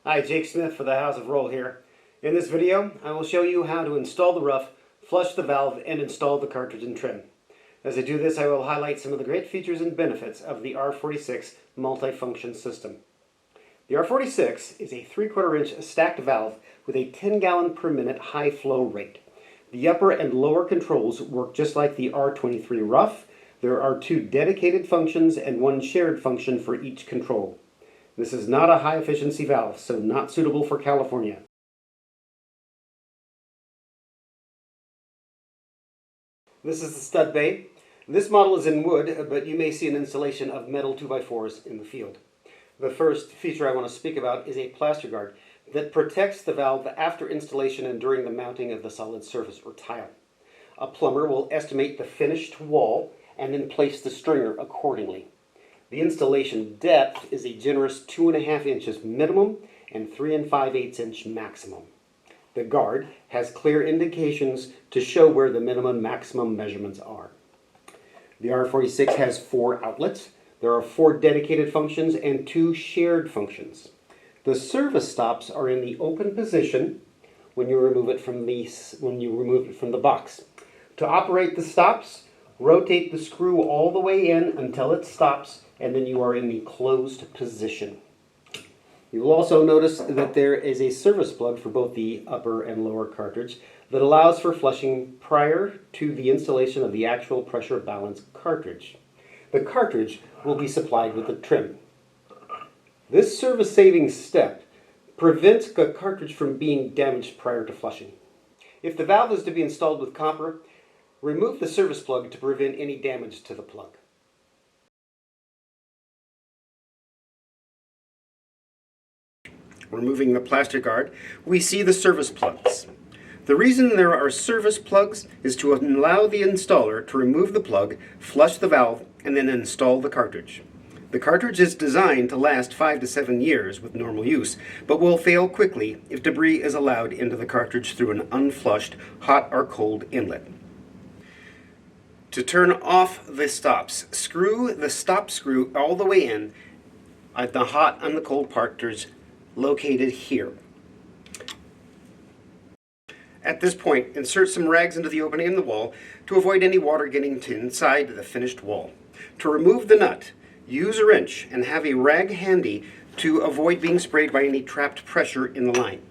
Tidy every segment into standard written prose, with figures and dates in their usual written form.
Hi, Jake Smith for the House of Rohl here. In this video, I will show you how to install the rough, flush the valve, and install the cartridge and trim. As I do this, I will highlight some of the great features and benefits of the R46 multifunction system. The R46 is a 3/4 inch stacked valve with a 10 gallon per minute high flow rate. The upper and lower controls work just like the R23 rough. There are 2 dedicated functions and 1 shared function for each control. This is not a high-efficiency valve, so not suitable for California. This is the stud bay. This model is in wood, but you may see an installation of metal 2x4s in the field. The first feature I want to speak about is a plaster guard that protects the valve after installation and during the mounting of the solid surface or tile. A plumber will estimate the finished wall and then place the stringer accordingly. The installation depth is a generous 2.5 inches minimum and 3 5/8 inch maximum. The guard has clear indications to show where the minimum and maximum measurements are. The R46 has 4 outlets. There are 4 dedicated functions and 2 shared functions. The service stops are in the open position when you remove it from the box. To operate the stops, rotate the screw all the way in until it stops, and then you are in the closed position. You will also notice that there is a service plug for both the upper and lower cartridge that allows for flushing prior to the installation of the actual pressure balance cartridge. The cartridge will be supplied with a trim. This service-saving step prevents the cartridge from being damaged prior to flushing. If the valve is to be installed with copper, remove the service plug to prevent any damage to the plug. Removing the plastic guard, we see the service plugs. The reason there are service plugs is to allow the installer to remove the plug, flush the valve, and then install the cartridge. The cartridge is designed to last 5 to 7 years with normal use, but will fail quickly if debris is allowed into the cartridge through an unflushed hot or cold inlet. To turn off the stops, screw the stop screw all the way in at the hot and the cold cartridge located here. At this point, insert some rags into the opening in the wall to avoid any water getting inside the finished wall. To remove the nut, use a wrench and have a rag handy to avoid being sprayed by any trapped pressure in the line.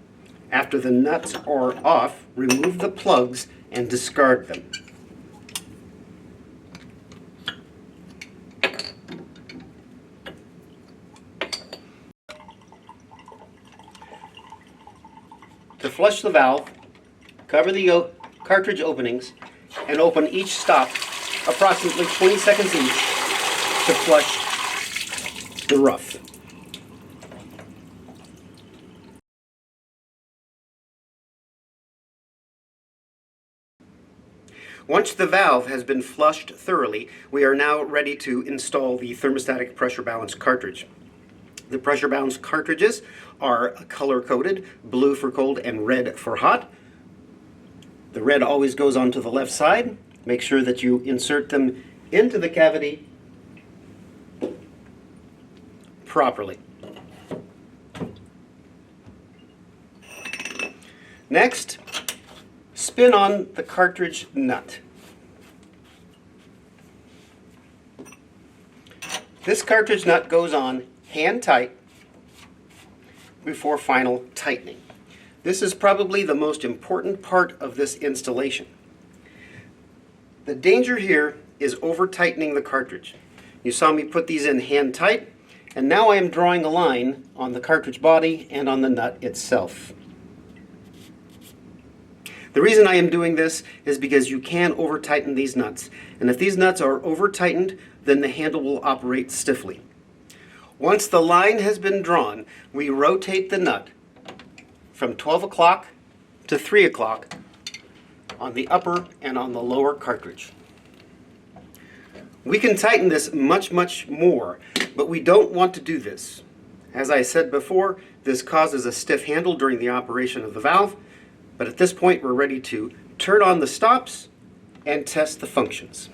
After the nuts are off, remove the plugs and discard them. To flush the valve, cover the cartridge openings and open each stop approximately 20 seconds each to flush the rough. Once the valve has been flushed thoroughly, we are now ready to install the thermostatic pressure balance cartridge. The pressure balance cartridges are color-coded, blue for cold and red for hot. The red always goes onto the left side. Make sure that you insert them into the cavity properly. Next, spin on the cartridge nut. This cartridge nut goes on hand tight before final tightening. This is probably the most important part of this installation. The danger here is over tightening the cartridge. You saw me put these in hand tight, and now I am drawing a line on the cartridge body and on the nut itself. The reason I am doing this is because you can over tighten these nuts, and if these nuts are over tightened, then the handle will operate stiffly. Once the line has been drawn, we rotate the nut from 12 o'clock to 3 o'clock on the upper and on the lower cartridge. We can tighten this much more, but we don't want to do this. As I said before, this causes a stiff handle during the operation of the valve, but at this point we're ready to turn on the stops and test the functions.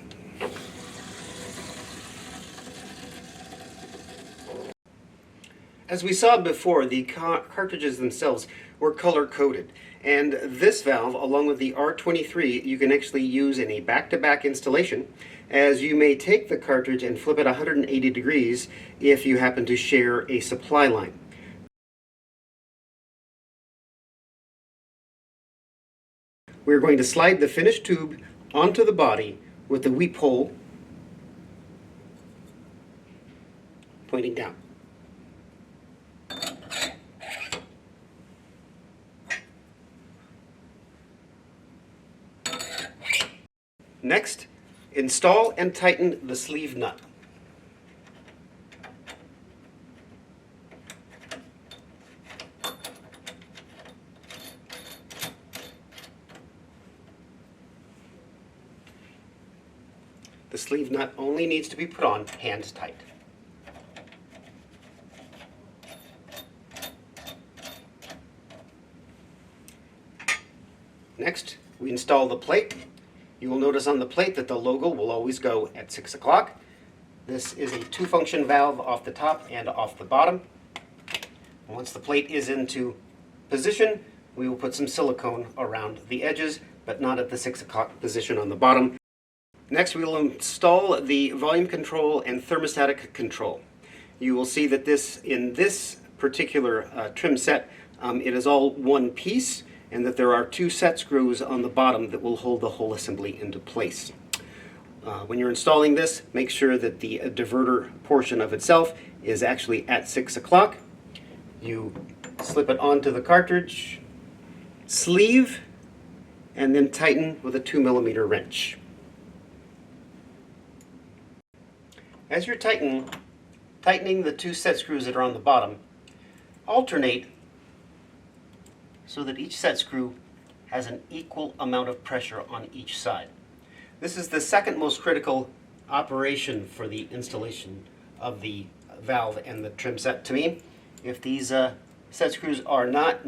As we saw before, the cartridges themselves were color-coded, and this valve, along with the R23, you can actually use in a back-to-back installation, as you may take the cartridge and flip it 180 degrees if you happen to share a supply line. We're going to slide the finished tube onto the body with the weep hole pointing down. Next, install and tighten the sleeve nut. The sleeve nut only needs to be put on hand tight. Next, we install the plate. You will notice on the plate that the logo will always go at 6 o'clock. This is a two-function valve off the top and off the bottom. Once the plate is into position, we will put some silicone around the edges, but not at the 6 o'clock position on the bottom. Next, we will install the volume control and thermostatic control. You will see that in this particular trim set, it is all one piece, and that there are two set screws on the bottom that will hold the whole assembly into place. When you're installing this, make sure that the diverter portion of itself is actually at 6 o'clock. You slip it onto the cartridge sleeve and then tighten with a 2mm wrench. As you're tightening the two set screws that are on the bottom, alternate so that each set screw has an equal amount of pressure on each side. This is the second most critical operation for the installation of the valve and the trim set to me. If these set screws are not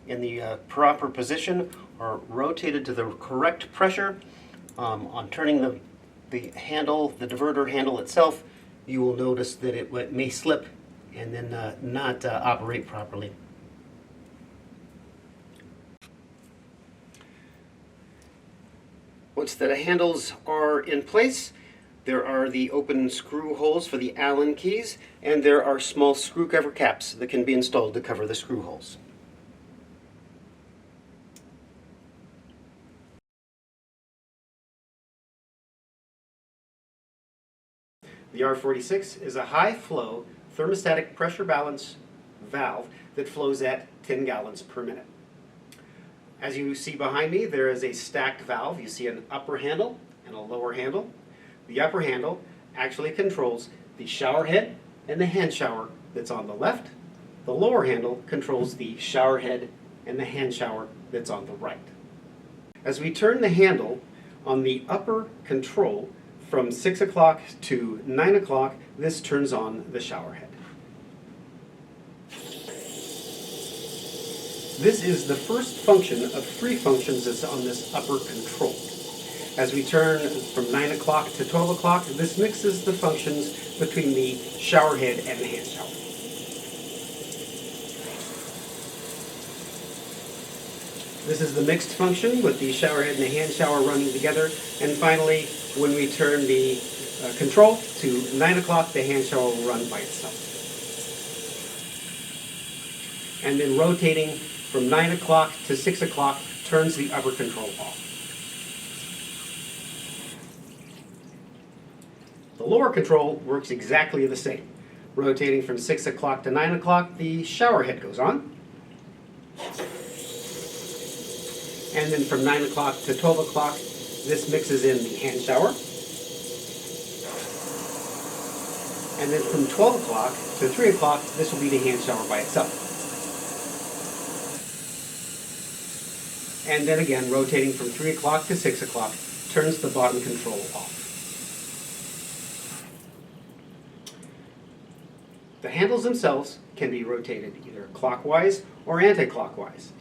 in the proper position or rotated to the correct pressure, on turning the handle, the diverter handle itself, you will notice that it may slip and then not operate properly. Once the handles are in place, there are the open screw holes for the Allen keys, and there are small screw cover caps that can be installed to cover the screw holes. The R46 is a high-flow thermostatic pressure balance valve that flows at 10 gallons per minute. As you see behind me, there is a stacked valve. You see an upper handle and a lower handle. The upper handle actually controls the shower head and the hand shower that's on the left. The lower handle controls the shower head and the hand shower that's on the right. As we turn the handle on the upper control from 6 o'clock to 9 o'clock, this turns on the shower head. This is the first function of 3 functions that's on this upper control. As we turn from 9 o'clock to 12 o'clock, this mixes the functions between the shower head and the hand shower. This is the mixed function with the shower head and the hand shower running together. And finally, when we turn the control to 9 o'clock, the hand shower will run by itself. And then rotating from 9 o'clock to 6 o'clock turns the upper control off. The lower control works exactly the same. Rotating from 6 o'clock to 9 o'clock, the shower head goes on. And then from 9 o'clock to 12 o'clock, this mixes in the hand shower. And then from 12 o'clock to 3 o'clock, this will be the hand shower by itself. And then again, rotating from 3 o'clock to 6 o'clock, turns the bottom control off. The handles themselves can be rotated either clockwise or anti-clockwise.